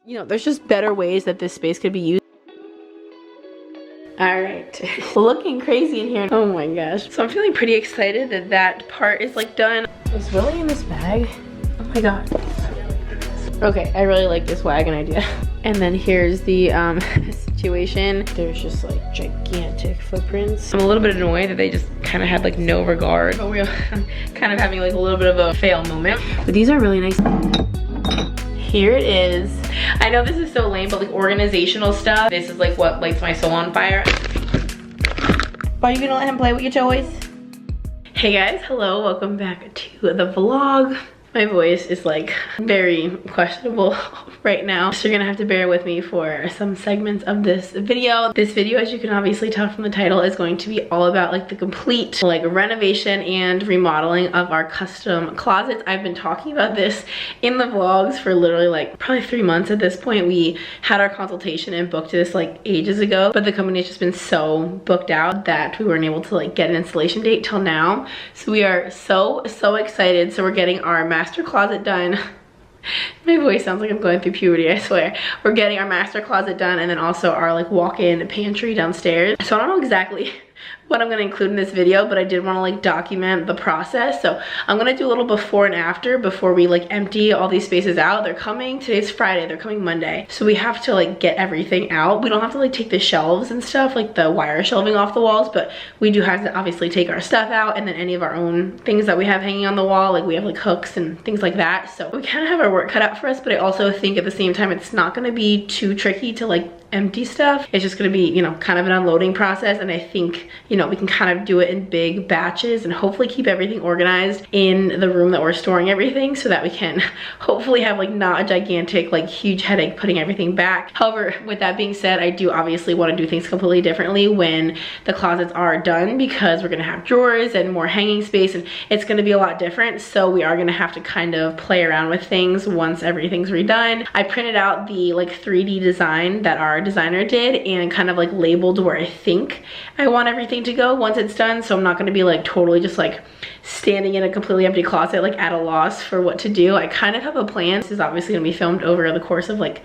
You know, there's just better ways that this space could be used. Alright, looking crazy in here. Oh my gosh. So I'm feeling pretty excited that that part is like done. What's really in this bag? Oh my god. Okay, I really like this wagon idea. And then here's the situation. There's just like gigantic footprints. I'm a little bit annoyed that they just kind of had like no regard. But we're kind of having like a little bit of a fail moment. But these are really nice. Here it is. I know this is so lame, but like organizational stuff. This is like what lights my soul on fire. Are you gonna let him play with your toys? Hey guys, hello, welcome back to the vlog. My voice is like very questionable right now, so you're gonna have to bear with me for some segments of this video. This video, as you can obviously tell from the title, is going to be all about like the complete like renovation and remodeling of our custom closets. I've been talking about this in the vlogs for literally like probably 3 months at this point. We had our consultation and booked this like ages ago, but the company has just been so booked out that we weren't able to like get an installation date till now. So we are so excited. So we're getting our master closet done. My voice sounds like I'm going through puberty, I swear. We're getting our master closet done, and then also our like walk-in pantry downstairs. So I don't know exactly what I'm gonna include in this video, but I did want to like document the process. So I'm gonna do a little before and after before we like empty all these spaces out. They're coming, today's Friday, they're coming Monday. So we have to like get everything out. We don't have to like take the shelves and stuff, like the wire shelving off the walls, but we do have to obviously take our stuff out, and then any of our own things that we have hanging on the wall, like we have like hooks and things like that. So we kind of have our work cut out for us, but I also think at the same time it's not gonna be too tricky to like empty stuff. It's just gonna be, you know, kind of an unloading process, and I think, you know, we can kind of do it in big batches and hopefully keep everything organized in the room that we're storing everything, so that we can hopefully have like not a gigantic like huge headache putting everything back. However, with that being said, I do obviously want to do things completely differently when the closets are done, because we're gonna have drawers and more hanging space, and it's gonna be a lot different. So we are gonna have to kind of play around with things once everything's redone. I printed out the like 3D design that our designer did and kind of like labeled where I think I want everything to go once it's done, so I'm not going to be like totally just like standing in a completely empty closet like at a loss for what to do. I kind of have a plan. This is obviously going to be filmed over the course of like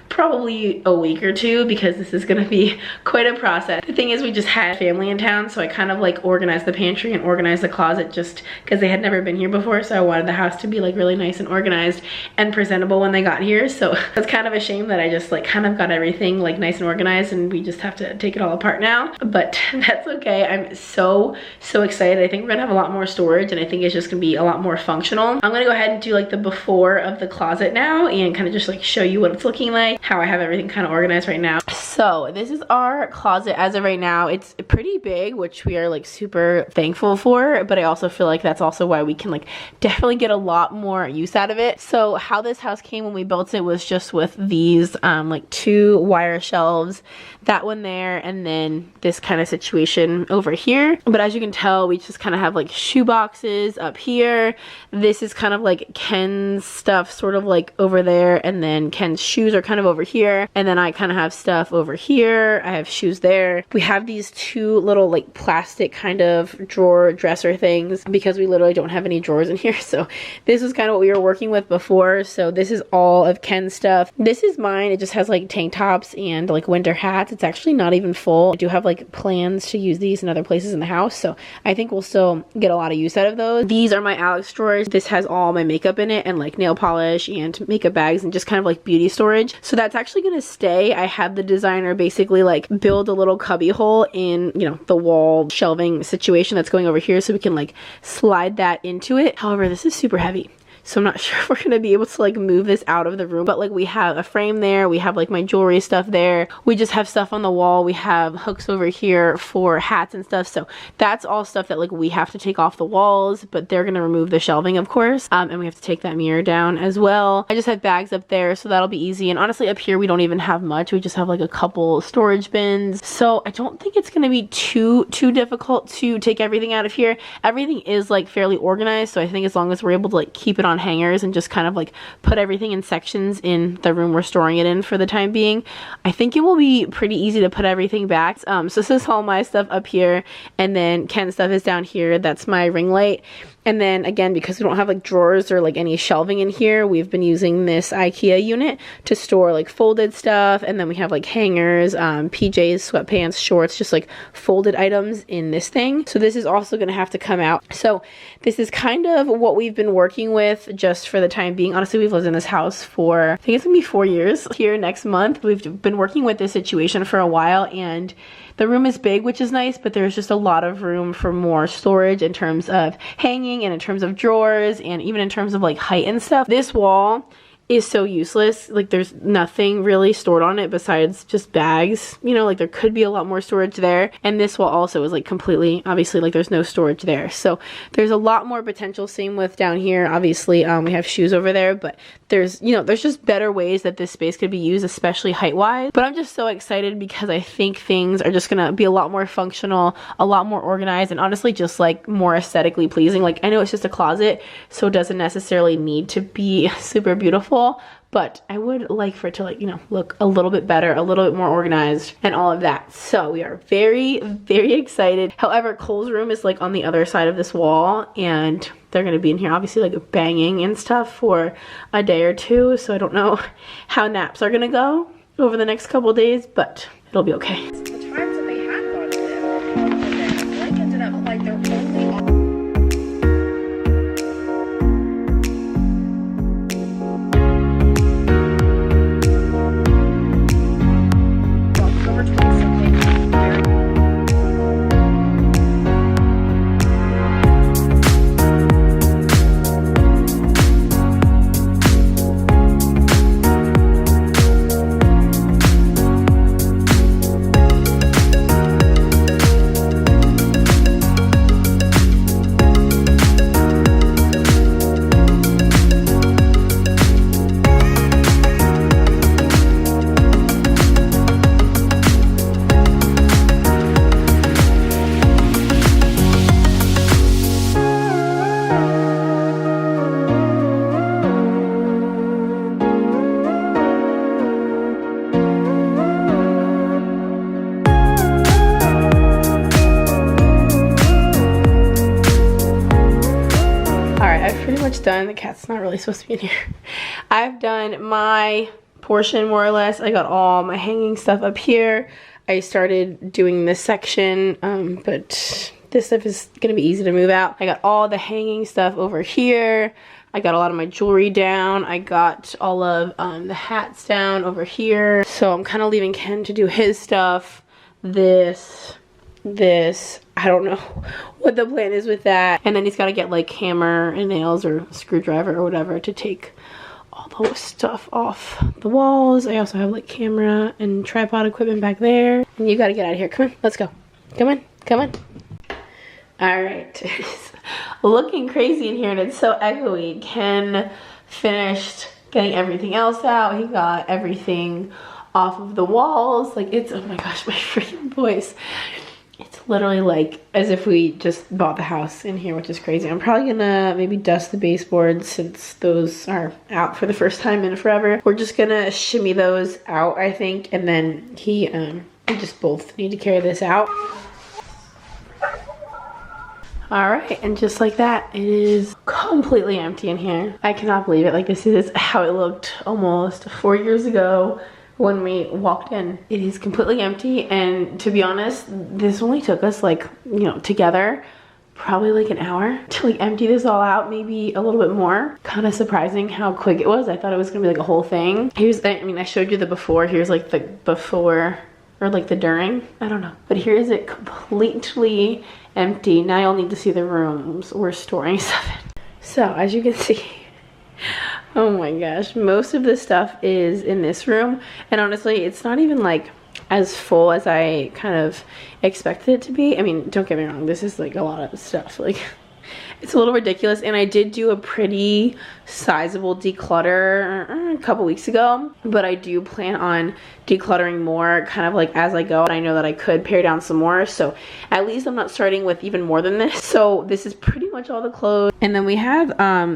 probably a week or two, because this is going to be quite a process. The thing is, we just had family in town, so I kind of like organized the pantry and organized the closet just because they had never been here before, so I wanted the house to be like really nice and organized and presentable when they got here. So it's kind of a shame that I just like kind of got everything like nice and organized and we just have to take it all apart now, but that's okay. I'm so excited. I think we're gonna have a lot more storage, and I think it's just gonna be a lot more functional. I'm gonna go ahead and do like the before of the closet now and kind of just like show you what it's looking like, how I have everything kind of organized right now. So this is our closet as of right now. It's pretty big, which we are like super thankful for, but I also feel like that's also why we can like definitely get a lot more use out of it. So how this house came when we built it was just with these like 2 wire shelves, that one there, and then this kind of situation over here. But as you can tell, we just kind of have like shoe boxes up here. This is kind of like Ken's stuff sort of like over there, and then Ken's shoes are kind of over here, and then I kind of have stuff over here. I have shoes there. We have these 2 little like plastic kind of drawer dresser things because we literally don't have any drawers in here. So this is kind of what we were working with before. So this is all of Ken's stuff. This is mine. It just has like tank tops and like winter hats. It's actually not even full. I do have like plans to use these in other places in the house, so I think we'll still get a lot of use out of those. These are my Alex drawers. This has all my makeup in it and like nail polish and makeup bags and just kind of like beauty storage. So that's actually gonna stay. I had the designer basically like build a little cubby hole in, you know, the wall shelving situation that's going over here, so we can like slide that into it. However, this is super heavy, so I'm not sure if we're gonna be able to like move this out of the room, but like we have a frame there, we have like my jewelry stuff there, we just have stuff on the wall, we have hooks over here for hats and stuff. So that's all stuff that like we have to take off the walls, but they're gonna remove the shelving, of course, and we have to take that mirror down as well. I just have bags up there, so that'll be easy. And honestly, up here we don't even have much. We just have like a couple storage bins, so I don't think it's gonna be too difficult to take everything out of here. Everything is like fairly organized, so I think as long as we're able to like keep it on hangers and just kind of like put everything in sections in the room we're storing it in for the time being, I think it will be pretty easy to put everything back. So this is all my stuff up here, and then Ken's stuff is down here. That's my ring light. And then again, because we don't have like drawers or like any shelving in here, we've been using this IKEA unit to store like folded stuff. And then we have like hangers, PJs, sweatpants, shorts, just like folded items in this thing. So this is also going to have to come out. So this is kind of what we've been working with just for the time being. Honestly, we've lived in this house for, I think it's gonna be 4 years here next month. We've been working with this situation for a while, and the room is big, which is nice, but there's just a lot of room for more storage in terms of hanging and in terms of drawers and even in terms of like height and stuff. This wall is so useless. Like there's nothing really stored on it besides just bags, you know, like there could be a lot more storage there. And this wall also is like completely, obviously like there's no storage there. So there's a lot more potential. Same with down here. Obviously we have shoes over there, but there's, you know, there's just better ways that this space could be used, especially height wise. But I'm just so excited because I think things are just gonna be a lot more functional, a lot more organized, and honestly just like more aesthetically pleasing. Like I know it's just a closet, so it doesn't necessarily need to be super beautiful, but I would like for it to, like, you know, look a little bit better, a little bit more organized and all of that. So we are very, very excited. However, Cole's room is like on the other side of this wall, and they're gonna be in here obviously like banging and stuff for a day or two. So I don't know how naps are gonna go over the next couple days, but it'll be okay. The times that they had gone to them, like ended up like they're only on done. The cat's not really supposed to be in here. I've done my portion more or less. I got all my hanging stuff up here. I started doing this section, but this stuff is gonna be easy to move out. I got all the hanging stuff over here. I got a lot of my jewelry down. I got all of the hats down over here. So I'm kind of leaving Ken to do his stuff. This, I don't know what the plan is with that. And then he's got to get like hammer and nails or screwdriver or whatever to take all the stuff off the walls. I also have like camera and tripod equipment back there. And you got to get out of here. Come on, let's go. Come on, come on. All right, it's looking crazy in here and it's so echoey. Ken finished getting everything else out. He got everything off of the walls. Like it's, oh my gosh, my freaking voice. It's literally like as if we just bought the house in here, which is crazy. I'm probably gonna maybe dust the baseboards since those are out for the first time in forever. We're just gonna shimmy those out, I think, and then we just both need to carry this out. All right, and just like that, it is completely empty in here. I cannot believe it. Like this is how it looked almost 4 years ago when we walked in. It is completely empty, and to be honest, this only took us like, you know, together probably like an hour to like empty this all out, maybe a little bit more. Kind of surprising how quick it was. I thought it was gonna be like a whole thing. Here's, I mean, I showed you the before. Here's like the before or like the during, I don't know. But here is it completely empty. Now you'll need to see the rooms we're storing stuff in. So as you can see, oh my gosh, most of the stuff is in this room, and honestly it's not even like as full as I kind of expected it to be. I mean, don't get me wrong, this is like a lot of stuff, like it's a little ridiculous. And I did do a pretty sizable declutter a couple weeks ago, but I do plan on decluttering more kind of like as I go, and I know that I could pare down some more, so at least I'm not starting with even more than this. So this is pretty much all the clothes, and then we have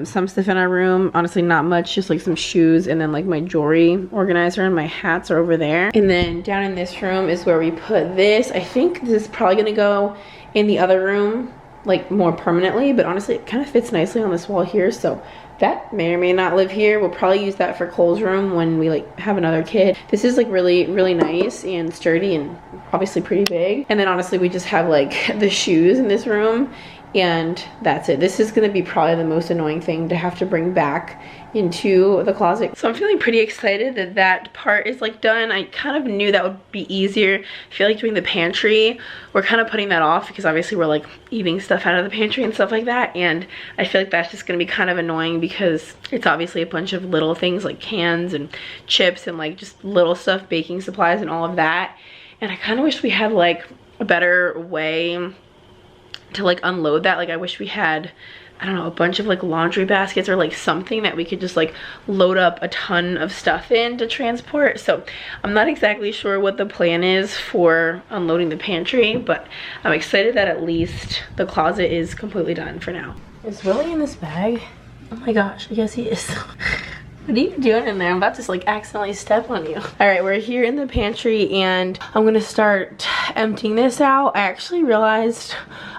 some stuff in our room. Honestly, not much, just like some shoes, and then like my jewelry organizer and my hats are over there. And then down in this room is where we put this. I think this is probably gonna go in the other room like more permanently, but honestly it kind of fits nicely on this wall here, so that may or may not live here. We'll probably use that for Cole's room when we like have another kid. This is like really nice and sturdy and obviously pretty big. And then honestly we just have like the shoes in this room and that's it. This is gonna be probably the most annoying thing to have to bring back into the closet. So I'm feeling pretty excited that that part is like done. I kind of knew that would be easier. I feel like doing the pantry, we're kind of putting that off because obviously we're like eating stuff out of the pantry and stuff like that, and I feel like that's just gonna be kind of annoying because it's obviously a bunch of little things like cans and chips and like just little stuff, baking supplies and all of that, and I kind of wish we had like a better way to like unload that. Like I wish we had, I don't know, a bunch of like laundry baskets or like something that we could just like load up a ton of stuff in to transport. So I'm not exactly sure what the plan is for unloading the pantry, but I'm excited that at least the closet is completely done for now. Is Willie in this bag? Oh my gosh, I guess he is. What are you doing in there? I'm about to like accidentally step on you. All right, we're here in the pantry and I'm gonna start emptying this out. I actually realized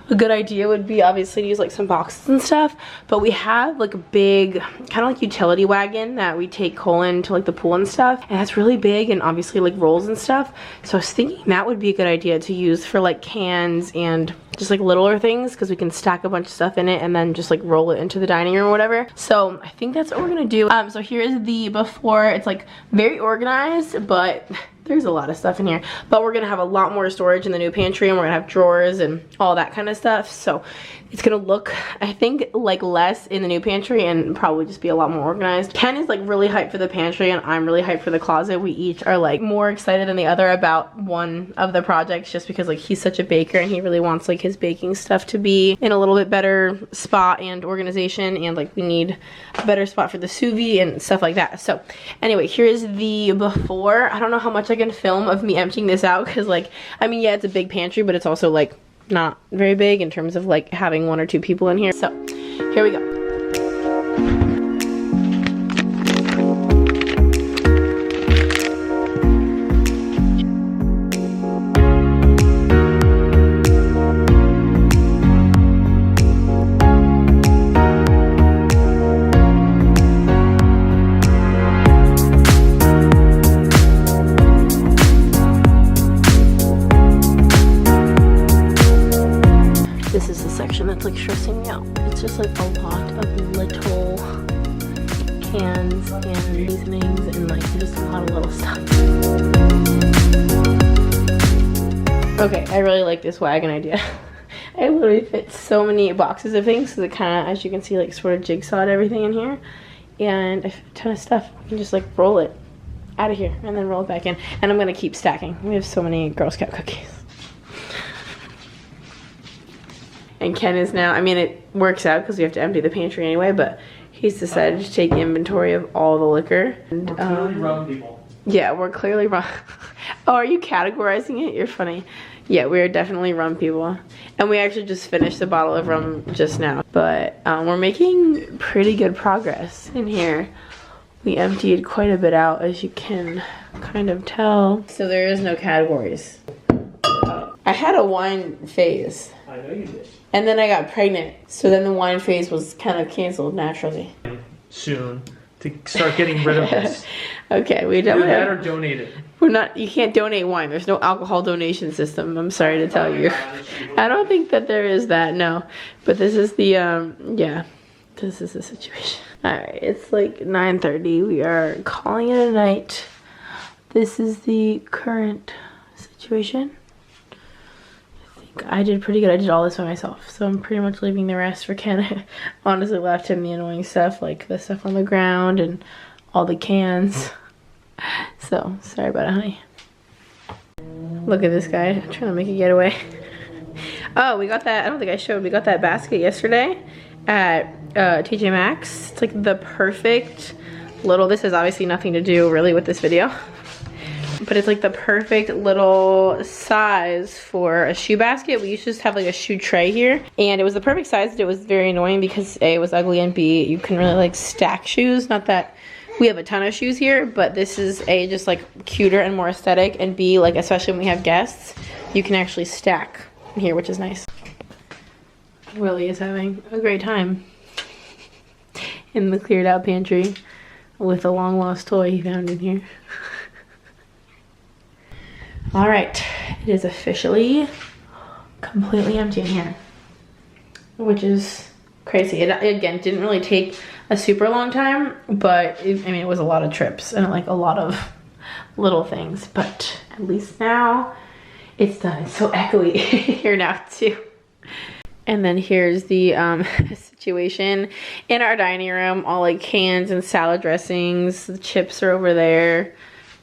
a good idea would be obviously to use like some boxes and stuff, but we have like a big kind of like utility wagon that we take Cole into like the pool and stuff, and that's really big and obviously like rolls and stuff. So I was thinking that would be a good idea to use for like cans and just like littler things, because we can stack a bunch of stuff in it and then just like roll it into the dining room or whatever. So I think that's what we're gonna do. So here is the before. It's like very organized, but there's a lot of stuff in here, but we're gonna have a lot more storage in the new pantry, and we're gonna have drawers and all that kind of stuff. So it's gonna look, I think, like less in the new pantry and probably just be a lot more organized. Ken is like really hyped for the pantry and I'm really hyped for the closet. We each are like more excited than the other about one of the projects, just because like he's such a baker and he really wants like his baking stuff to be in a little bit better spot and organization, and like we need a better spot for the sous vide and stuff like that. So anyway, here is the before. I don't know how much I can film of me emptying this out, because like, I mean, yeah, it's a big pantry, but it's also like not very big in terms of like having 1 or 2 people in here. So here we go. That's like stressing me out. It's just like a lot of little cans and seasonings and like just a lot of little stuff. Okay, I really like this wagon idea. I literally fit so many boxes of things, because it kind of, as you can see, like sort of jigsawed everything in here, and I fit a ton of stuff. You can just like roll it out of here and then roll it back in, and I'm gonna keep stacking. We have so many Girl Scout cookies. And Ken is now, I mean, it works out because we have to empty the pantry anyway, but he's decided to take inventory of all the liquor. And, we're clearly rum people. Yeah, we're clearly rum. Oh, are you categorizing it? You're funny. Yeah, we're definitely rum people. And we actually just finished a bottle of rum just now. But we're making pretty good progress in here. We emptied quite a bit out, as you can kind of tell. So there is no categories. I had a wine phase. I know you did. And then I got pregnant, so then the wine phase was kind of canceled naturally. Soon to start getting rid of this. Okay, we don't. Either that or donate it. We're not. You can't donate wine. There's no alcohol donation system. I'm sorry to tell you. I don't think that there is that. No, but this is the yeah. This is the situation. All right, it's like 9:30. We are calling it a night. This is the current situation. I did pretty good. I did all this by myself, so I'm pretty much leaving the rest for Ken. I honestly left him the annoying stuff, like the stuff on the ground and all the cans. So sorry about it, honey. Look at this guy trying to make a getaway. Oh, we got that. I don't think I showed. We got that basket yesterday at TJ Maxx. It's like the perfect little. This has obviously nothing to do really with this video. But it's like the perfect little size for a shoe basket. We used to just have like a shoe tray here, and it was the perfect size, but it was very annoying because A, it was ugly, and B, you can really like stack shoes. Not that we have a ton of shoes here, but this is A, just like cuter and more aesthetic, and B, like especially when we have guests, you can actually stack in here, which is nice. Willie is having a great time in the cleared out pantry with a long lost toy he found in here. All right, it is officially completely empty in here, which is crazy. It again didn't really take a super long time, but I mean it was a lot of trips and like a lot of little things, but at least now it's done. It's so echoey here now too. And then here's the situation in our dining room. All like cans and salad dressings. The chips are over there.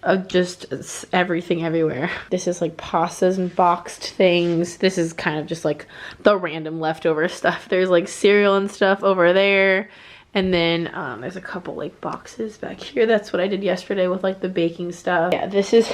Of just everything everywhere. This is like pastas and boxed things. This is kind of just like the random leftover stuff. There's like cereal and stuff over there. And then there's a couple like boxes back here. That's what I did yesterday with like the baking stuff. Yeah, this is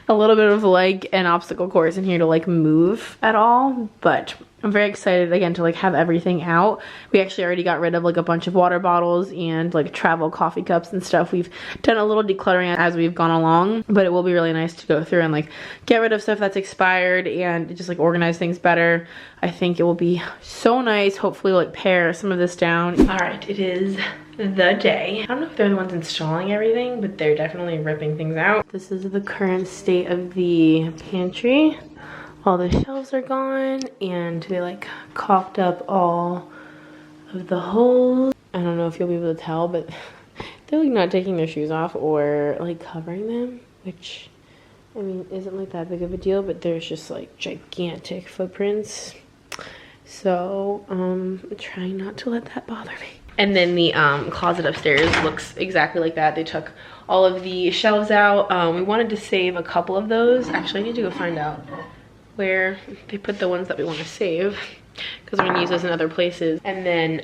a little bit of like an obstacle course in here to like move at all, but I'm very excited again to like have everything out. We actually already got rid of like a bunch of water bottles and like travel coffee cups and stuff. We've done a little decluttering as we've gone along, but it will be really nice to go through and like get rid of stuff that's expired and just like organize things better. I think it will be so nice. Hopefully like pare some of this down. All right, it is the day. I don't know if they're the ones installing everything, but they're definitely ripping things out. This is the current state of the pantry. All the shelves are gone and they like caulked up all of the holes. I don't know if you'll be able to tell, but they're like not taking their shoes off or like covering them, which I mean isn't like that big of a deal, but there's just like gigantic footprints. So I'm trying not to let that bother me. And then the closet upstairs looks exactly like that. They took all of the shelves out. We wanted to save a couple of those. Actually, I need to go find out where they put the ones that we want to save because we're gonna use those in other places. And then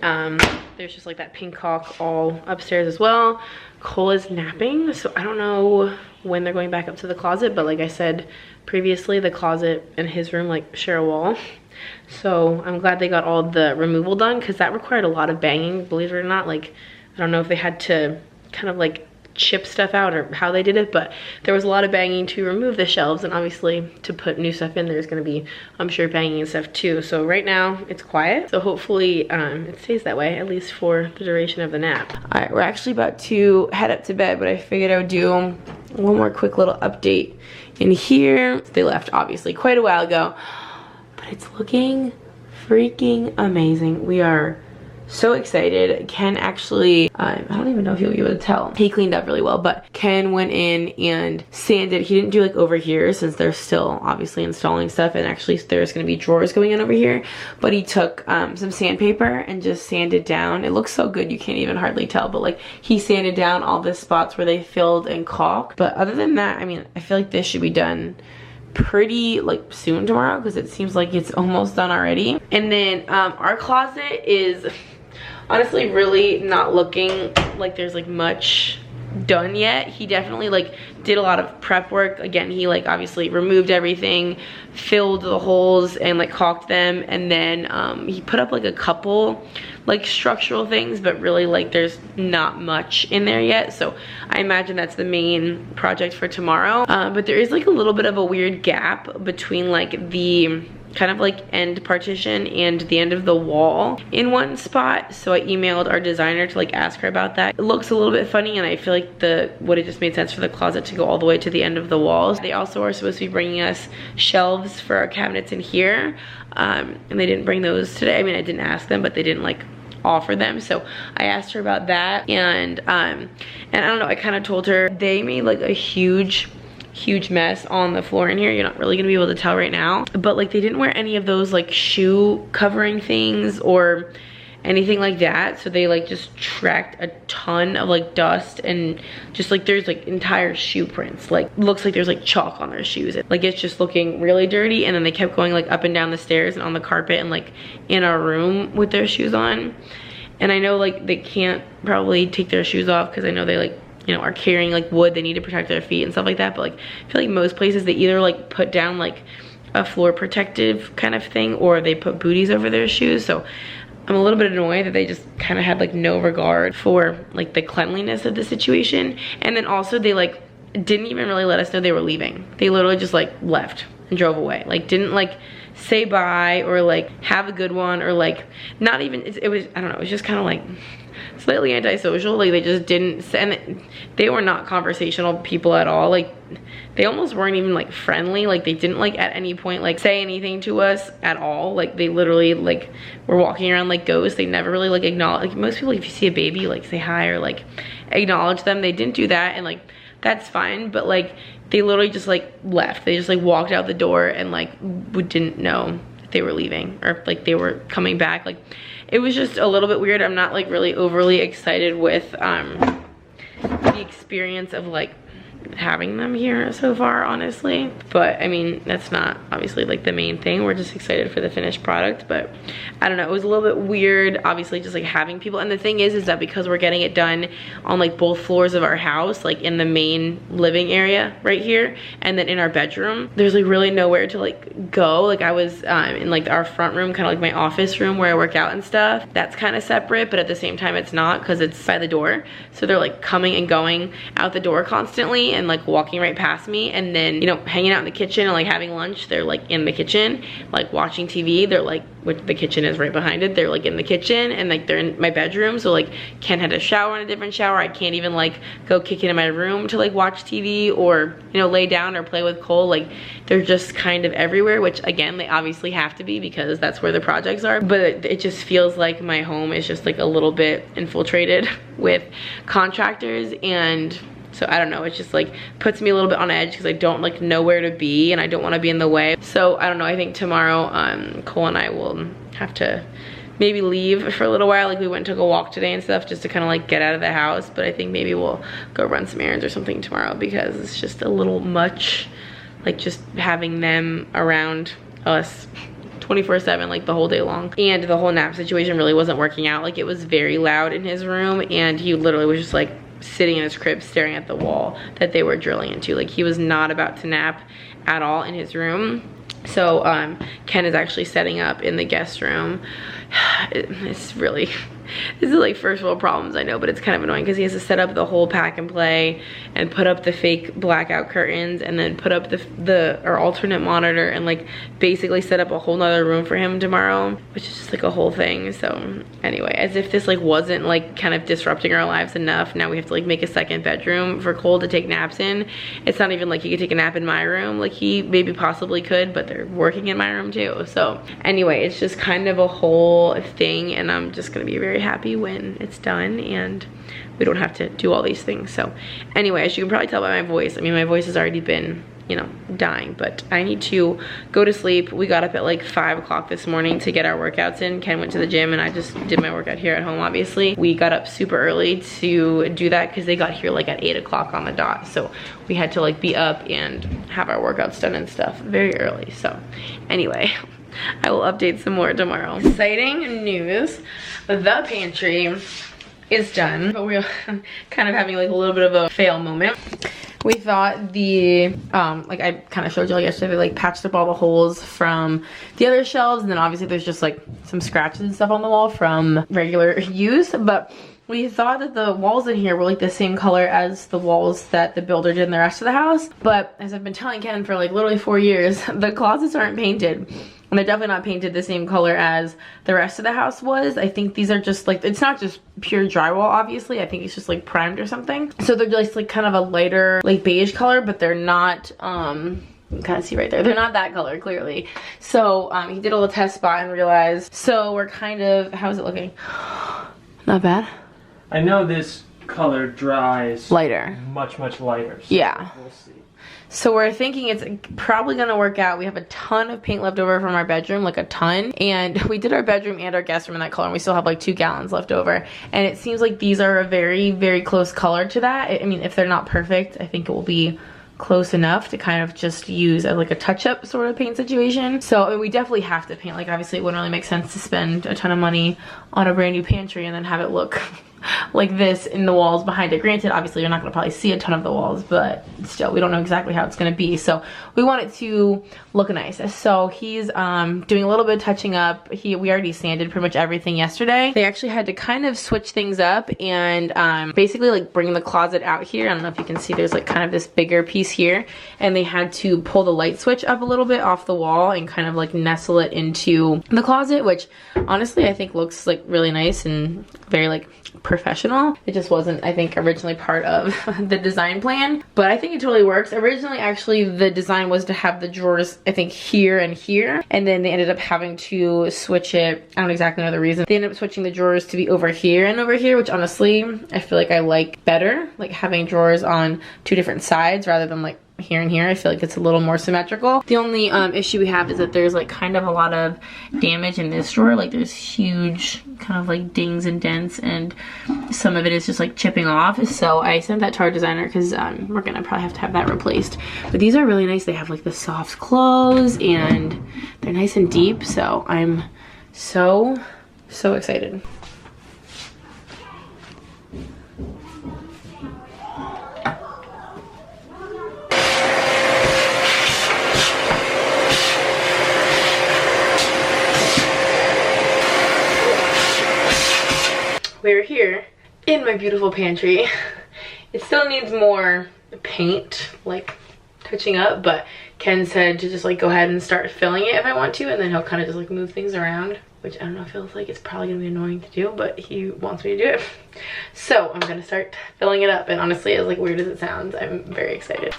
there's just like that pink caulk all upstairs as well. Cole is napping, so I don't know when they're going back up to the closet, but like I said previously, the closet and his room like share a wall. So I'm glad they got all the removal done because that required a lot of banging, believe it or not. Like I don't know if they had to kind of like chip stuff out or how they did it, but there was a lot of banging to remove the shelves, and obviously to put new stuff in there's going to be, I'm sure, banging and stuff too. So right now it's quiet, so hopefully it stays that way at least for the duration of the nap. All right, we're actually about to head up to bed, but I figured I would do one more quick little update in here. They left obviously quite a while ago, but it's looking freaking amazing. We are so excited. Ken actually, I don't even know if you'll be able to tell. He cleaned up really well, but Ken went in and sanded. He didn't do like over here since they're still obviously installing stuff, and actually there's gonna be drawers going in over here, but he took some sandpaper and just sanded down. It looks so good you can't even hardly tell, but like he sanded down all the spots where they filled and caulked. But other than that, I mean, I feel like this should be done pretty like soon tomorrow because it seems like it's almost done already. And then our closet is honestly really not looking like there's like much done yet. He definitely like did a lot of prep work. Again, he like obviously removed everything, filled the holes and like caulked them, and then he put up like a couple like structural things, but really like there's not much in there yet. So I imagine that's the main project for tomorrow. But there is like a little bit of a weird gap between like the kind of like end partition and the end of the wall in one spot. So I emailed our designer to like ask her about that. It looks a little bit funny, and I feel like it would have just made sense for the closet to go all the way to the end of the walls. They also are supposed to be bringing us shelves for our cabinets in here, and they didn't bring those today. I mean, I didn't ask them, but they didn't like offer them, so I asked her about that. And I don't know, I kind of told her they made like a huge mess on the floor in here. You're not really gonna be able to tell right now, but like they didn't wear any of those like shoe covering things or anything like that, so they like just tracked a ton of like dust, and just like there's like entire shoe prints, like looks like there's like chalk on their shoes. Like it's just looking really dirty. And then they kept going like up and down the stairs and on the carpet and like in our room with their shoes on. And I know like they can't probably take their shoes off because I know they like, you know, are carrying like wood, they need to protect their feet and stuff like that, but like I feel like most places they either like put down like a floor protective kind of thing, or they put booties over their shoes. So I'm a little bit annoyed that they just kind of had like no regard for like the cleanliness of the situation. And then also they like didn't even really let us know they were leaving. They literally just like left. and drove away. Like didn't like say bye or like have a good one, or like not even, it was, I don't know, it was just kind of like slightly antisocial. Like they just didn't, and they were not conversational people at all. Like they almost weren't even like friendly. Like they didn't like at any point like say anything to us at all. Like they literally like were walking around like ghosts. They never really like acknowledge, like most people, if you see a baby, like say hi or like acknowledge them. They didn't do that, and like that's fine, but like they literally just like left. They just like walked out the door and like didn't know if they were leaving or if like they were coming back. Like it was just a little bit weird. I'm not like really overly excited with the experience of like having them here so far, honestly. But I mean, that's not obviously like the main thing. We're just excited for the finished product. But I don't know, it was a little bit weird, obviously, just like having people. And the thing is that because we're getting it done on like both floors of our house, like in the main living area right here, and then in our bedroom, there's like really nowhere to like go. Like I was in like our front room, kind of like my office room where I work out and stuff. That's kind of separate, but at the same time it's not, because it's by the door. So they're like coming and going out the door constantly and like walking right past me, and then, you know, hanging out in the kitchen and like having lunch, they're like in the kitchen, like watching TV, they're like, which the kitchen is right behind it, they're like in the kitchen, and like they're in my bedroom. So like Ken had to shower in a different shower. I can't even like go kick it in my room to like watch TV or, you know, lay down or play with Cole. Like they're just kind of everywhere, which again, they obviously have to be because that's where the projects are. But it just feels like my home is just like a little bit infiltrated with contractors, and so I don't know, it just like puts me a little bit on edge because I don't like know where to be and I don't want to be in the way. So I don't know, I think tomorrow Cole and I will have to maybe leave for a little while. Like we went and took a walk today and stuff just to kind of like get out of the house, but I think maybe we'll go run some errands or something tomorrow because it's just a little much, like just having them around us 24/7 like the whole day long. And the whole nap situation really wasn't working out. Like it was very loud in his room, and he literally was just like sitting in his crib staring at the wall that they were drilling into. Like he was not about to nap at all in his room. So Ken is actually setting up in the guest room. It's really, this is like first world problems, I know, but it's kind of annoying because he has to set up the whole pack and play and put up the fake blackout curtains and then put up our alternate monitor and like basically set up a whole nother room for him tomorrow, which is just like a whole thing. So anyway, as if this like wasn't like kind of disrupting our lives enough, now we have to like make a second bedroom for Cole to take naps in. It's not even like he could take a nap in my room. Like he maybe possibly could, but they're working in my room too. So anyway, it's just kind of a whole thing, and I'm just gonna be very happy when it's done and we don't have to do all these things. So anyway, as you can probably tell by my voice, I mean, my voice has already been, you know, dying, but I need to go to sleep. We got up at like 5 o'clock this morning to get our workouts in. Ken went to the gym and I just did my workout here at home, obviously. We got up super early to do that because they got here like at 8 o'clock on the dot. So we had to like be up and have our workouts done and stuff very early. So anyway, I will update some more tomorrow. Exciting news, the pantry is done, but we're kind of having like a little bit of a fail moment. We thought the, like I kind of showed you all yesterday, they like patched up all the holes from the other shelves, and then obviously there's just like some scratches and stuff on the wall from regular use, but we thought that the walls in here were like the same color as the walls that the builder did in the rest of the house. But as I've been telling Ken for like literally 4 years, the closets aren't painted. And they're definitely not painted the same color as the rest of the house was. I think these are just like, it's not just pure drywall, obviously. I think it's just like primed or something. So they're just like kind of a lighter like beige color, but they're not, you can kind of see right there, they're not that color, clearly. So he did a little test spot and realized, so we're kind of, how's it looking? Not bad. I know this color dries lighter, much lighter, so yeah, we'll see. So we're thinking it's probably gonna work out. We have a ton of paint left over from our bedroom, like a ton, and we did our bedroom and our guest room in that color, and we still have like 2 gallons left over, and it seems like these are a very close color to that. I mean, if they're not perfect, I think it will be close enough to kind of just use as like a touch-up sort of paint situation. So I mean, we definitely have to paint. Like obviously it wouldn't really make sense to spend a ton of money on a brand new pantry and then have it look like this in the walls behind it. Granted, obviously you're not gonna probably see a ton of the walls, but still, we don't know exactly how it's gonna be. So we want it to look nice. So he's doing a little bit of touching up. We already sanded pretty much everything yesterday. They actually had to kind of switch things up and basically like bring the closet out here. I don't know if you can see, there's like kind of this bigger piece here, and they had to pull the light switch up a little bit off the wall and kind of like nestle it into the closet, which honestly I think looks like really nice and very like professional. It just wasn't, I think, originally part of the design plan, but I think it totally works. Originally, actually, the design was to have the drawers, I think, here and here, and then they ended up having to switch it. I don't exactly know the reason. They ended up switching the drawers to be over here and over here, which honestly, I feel like I like better, like having drawers on two different sides rather than like here and here. I feel like it's a little more symmetrical. The only issue we have is that there's like kind of a lot of damage in this drawer. Like there's huge kind of like dings and dents, and some of it is just like chipping off. So I sent that to our designer because we're gonna probably have to have that replaced. But these are really nice. They have like the soft close and they're nice and deep. So I'm so excited. We're here in my beautiful pantry. It still needs more paint, like touching up, but Ken said to just like go ahead and start filling it if I want to, and then he'll kind of just like move things around, which I don't know, feels like it's probably gonna be annoying to do, but he wants me to do it. So I'm gonna start filling it up, and honestly, as like weird as it sounds, I'm very excited.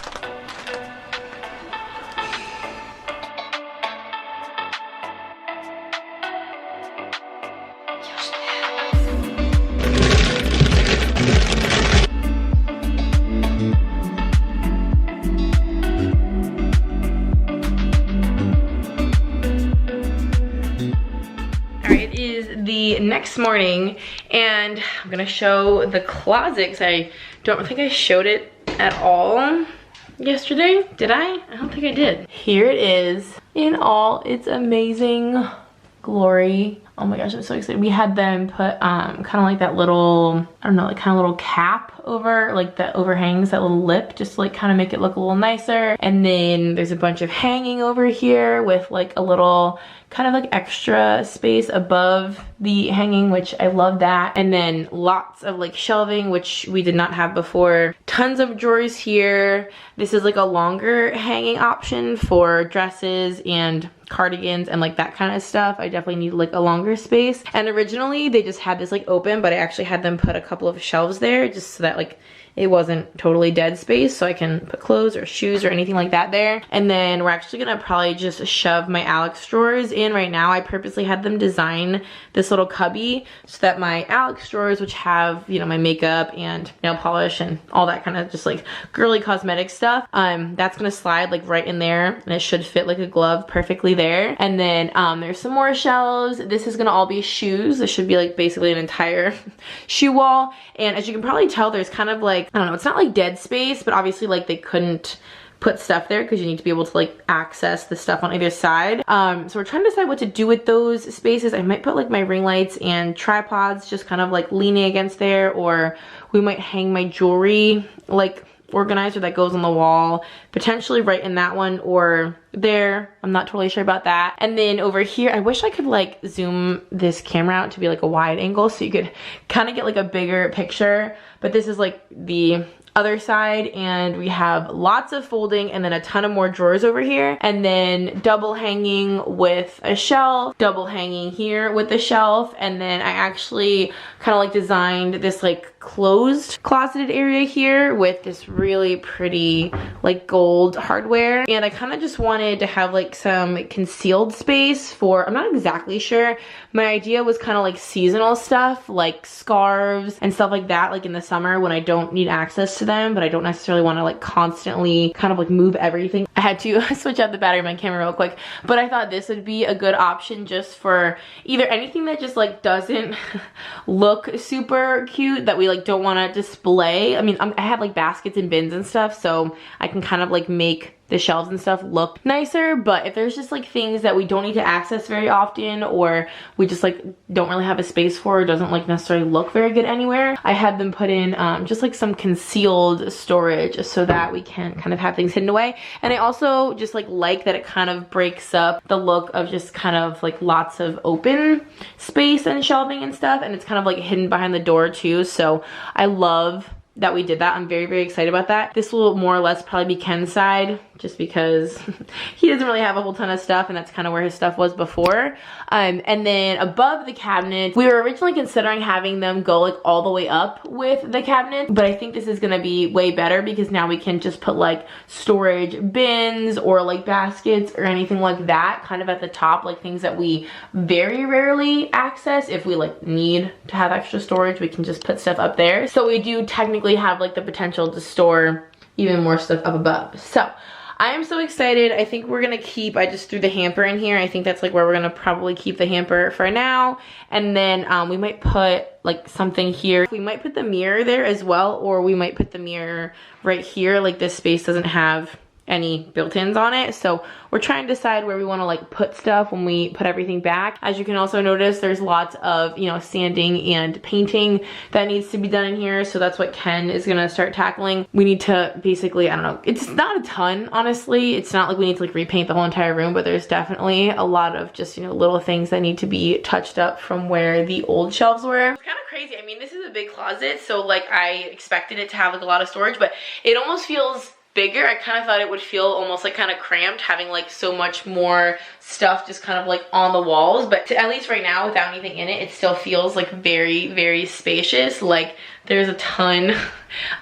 Next morning, and I'm gonna show the closet because I don't think I showed it at all yesterday. Did I? I don't think I did. Here it is in all its amazing glory. Oh my gosh, I'm so excited. We had them put kind of like that little, I don't know, like kind of little cap over, like that overhangs that little lip, just to like kind of make it look a little nicer. And then there's a bunch of hanging over here with like a little kind of like extra space above the hanging, which I love that. And then lots of like shelving, which we did not have before. Tons of drawers here. This is like a longer hanging option for dresses and cardigans and like that kind of stuff. I definitely need like a longer space. And originally they just had this like open, but I actually had them put a couple of shelves there just so that like it wasn't totally dead space, so I can put clothes or shoes or anything like that there. And then we're actually gonna probably just shove my Alex drawers in right now. I purposely had them design this little cubby so that my Alex drawers, which have, you know, my makeup and nail polish and all that kind of just like girly cosmetic stuff, that's gonna slide like right in there, and it should fit like a glove perfectly there. And then there's some more shelves. This is gonna all be shoes. This should be like basically an entire shoe wall. And as you can probably tell, there's kind of like, I don't know, it's not like dead space, but obviously like they couldn't put stuff there because you need to be able to like access the stuff on either side. So we're trying to decide what to do with those spaces. I might put like my ring lights and tripods just kind of like leaning against there, or we might hang my jewelry like organizer that goes on the wall, potentially right in that one or there. I'm not totally sure about that. And then over here, I wish I could like zoom this camera out to be like a wide angle so you could kind of get like a bigger picture, but this is like the other side, and we have lots of folding and then a ton of more drawers over here, and then double hanging with a shelf, double hanging here with a shelf. And then I actually kind of like designed this like closed closeted area here with this really pretty like gold hardware, and I kind of just wanted to have like some concealed space for, I'm not exactly sure, my idea was kind of like seasonal stuff like scarves and stuff like that, like in the summer when I don't need access to them, but I don't necessarily want to like constantly kind of like move everything. I had to switch out the battery of my camera real quick, but I thought this would be a good option just for either anything that just like doesn't look super cute that we like don't want to display. I mean, I have like baskets and bins and stuff, so I can kind of like make the shelves and stuff look nicer. But if there's just like things that we don't need to access very often, or we just like don't really have a space for, or doesn't like necessarily look very good anywhere, I had them put in just like some concealed storage so that we can kind of have things hidden away. And I also just like that it kind of breaks up the look of just kind of like lots of open space and shelving and stuff, and it's kind of like hidden behind the door too. So I love that we did that. I'm very, very excited about that. This will more or less probably be Ken's side, just because he doesn't really have a whole ton of stuff, and that's kind of where his stuff was before. And then above the cabinet, we were originally considering having them go like all the way up with the cabinet, but I think this is gonna be way better because now we can just put like storage bins or like baskets or anything like that kind of at the top, like things that we very rarely access. If we like need to have extra storage, we can just put stuff up there. So we do technically have like the potential to store even more stuff up above. So I am so excited. I think we're gonna keep, I just threw the hamper in here. I think that's like where we're gonna probably keep the hamper for now. And then we might put like something here. We might put the mirror there as well, or we might put the mirror right here. Like this space doesn't have any built-ins on it, so we're trying to decide where we want to like put stuff when we put everything back. As you can also notice, there's lots of, you know, sanding and painting that needs to be done in here, so that's what Ken is gonna start tackling. We need to basically, I don't know, it's not a ton, honestly. It's not like we need to like repaint the whole entire room, but there's definitely a lot of just, you know, little things that need to be touched up from where the old shelves were. It's kind of crazy. I mean, this is a big closet, so like I expected it to have like a lot of storage, but it almost feels bigger. I kind of thought it would feel almost like kind of cramped, having like so much more stuff just kind of like on the walls. But at least right now, without anything in it, it still feels like very, very spacious. Like there's a ton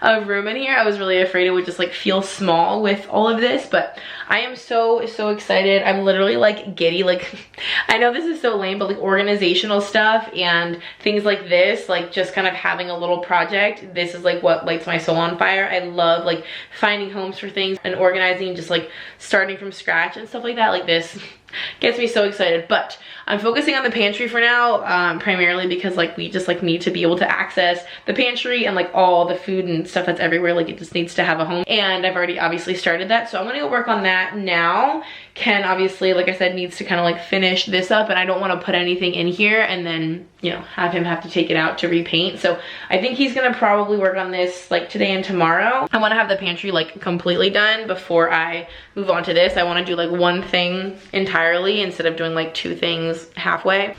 of room in here. I was really afraid it would just like feel small with all of this, but I am so excited. I'm literally like giddy. Like I know this is so lame, but like organizational stuff and things like this, like just kind of having a little project, this is like what lights my soul on fire. I love like finding homes for things and organizing, just like starting from scratch and stuff like that. Like this gets me so excited. But I'm focusing on the pantry for now, primarily because like we just like need to be able to access the pantry and like all the food and stuff that's everywhere. Like it just needs to have a home, and I've already obviously started that, so I'm gonna go work on that now. Ken obviously, like I said, needs to kind of like finish this up, and I don't want to put anything in here and then, you know, have him have to take it out to repaint. So I think he's gonna probably work on this like today and tomorrow. I want to have the pantry like completely done before I move on to this. I want to do like one thing entirely instead of doing like two things halfway.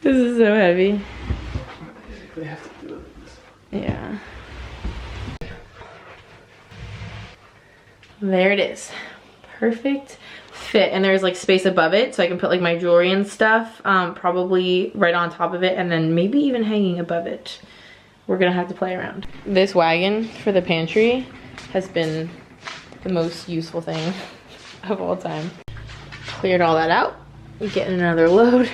This is so heavy. Yeah. There it is. Perfect fit. And there's like space above it, so I can put like my jewelry and stuff probably right on top of it, and then maybe even hanging above it. We're gonna have to play around. This wagon for the pantry has been the most useful thing of all time. Cleared all that out. We're getting another load.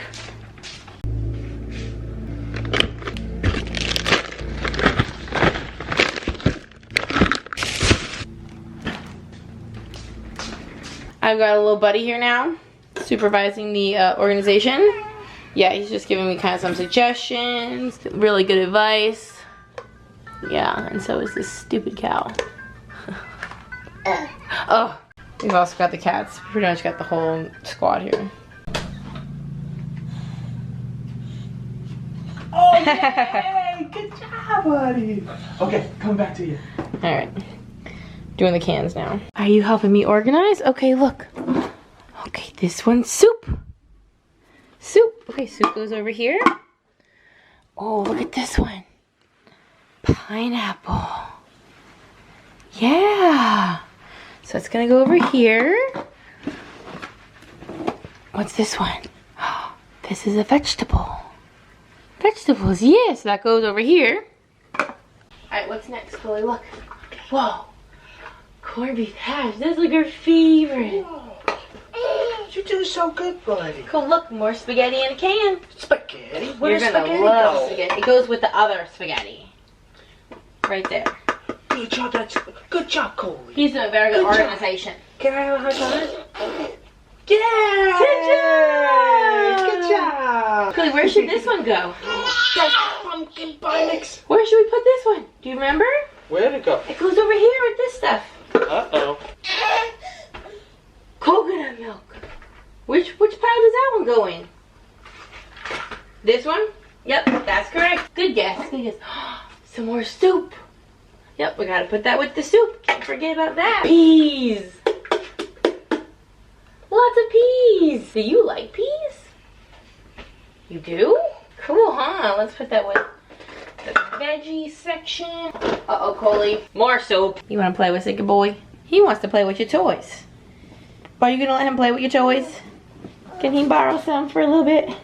I've got a little buddy here now, supervising the organization. Yeah, he's just giving me kind of some suggestions, really good advice. Yeah, and so is this stupid cow. Oh, we've also got the cats. Pretty much got the whole squad here. Oh, yay! Good job, buddy. Okay, coming back to you. All right. Doing the cans now. Are you helping me organize? Okay, look. Okay, this one's soup. Soup. Okay, soup goes over here. Oh, look at this one. Pineapple. Yeah. So it's gonna go over here. What's this one? Oh, this is a vegetable. Vegetables, yes. That goes over here. All right, what's next, Chloe? Look. Whoa. Corned beef hash, that's like our favorite. You do so good, buddy. Cool, look, more spaghetti in a can. Spaghetti? You're gonna love spaghetti. It goes with the other spaghetti. Right there. Good job, good job, Coley. He's doing a very good organization. Can I have a high five? Yeah! Good job! Coley, where should this one go? That's pumpkin pie mix. Where should we put this one? Do you remember? Where'd it go? It goes over here with this stuff. Huh? Gotta put that with the soup. Can't forget about that. Peas. Lots of peas. Do you like peas? You do? Cool, huh? Let's put that with the veggie section. Uh-oh, Coley. More soap. You want to play with Sicky Boy? He wants to play with your toys. Are you going to let him play with your toys? Can he borrow some for a little bit?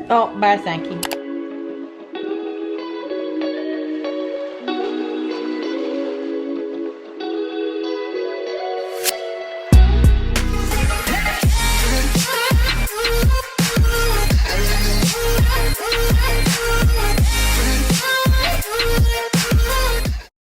Oh, bye, Sankey.